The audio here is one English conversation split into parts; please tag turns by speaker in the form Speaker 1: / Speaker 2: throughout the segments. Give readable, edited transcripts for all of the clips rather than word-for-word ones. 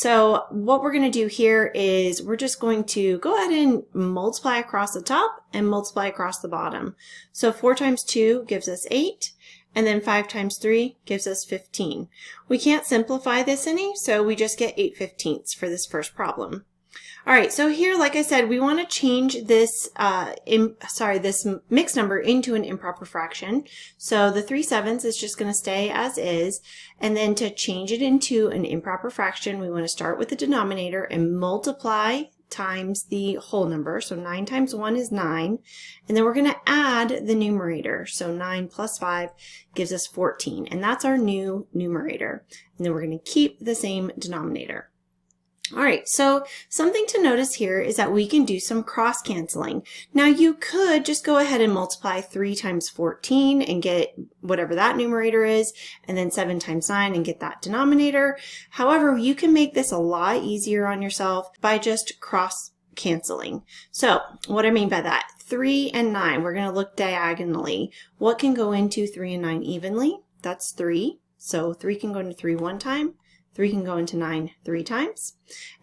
Speaker 1: So what we're going to do here is we're just going to go ahead and multiply across the top and multiply across the bottom. So 4 times 2 gives us 8, and then 5 times 3 gives us 15. We can't simplify this any, so we just get 8/15 for this first problem. All right, so here, like I said, we want to change this this mixed number into an improper fraction. So the 3/7 is just going to stay as is. And then to change it into an improper fraction, we want to start with the denominator and multiply times the whole number. So 9 times 1 is 9. And then we're going to add the numerator. So 9 plus 5 gives us 14. And that's our new numerator. And then we're going to keep the same denominator. All right, so something to notice here is that we can do some cross canceling. Now you could just go ahead and multiply 3 times 14 and get whatever that numerator is, and then 7 times 9 and get that denominator. However, you can make this a lot easier on yourself by just cross canceling. So what I mean by that, 3 and 9, we're going to look diagonally. What can go into 3 and 9 evenly? That's 3. So 3 can go into 3 one time. 3 can go into 9 3 times.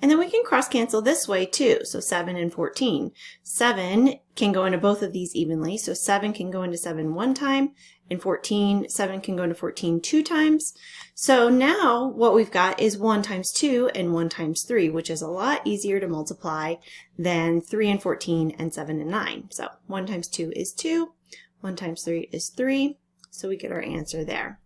Speaker 1: And then we can cross cancel this way too. So 7 and 14. 7 can go into both of these evenly. So 7 can go into 7 one time. And 7 can go into 14 two times. So now what we've got is 1 times 2 and 1 times 3, which is a lot easier to multiply than 3 and 14 and 7 and 9. So 1 times 2 is 2. 1 times 3 is 3. So we get our answer there.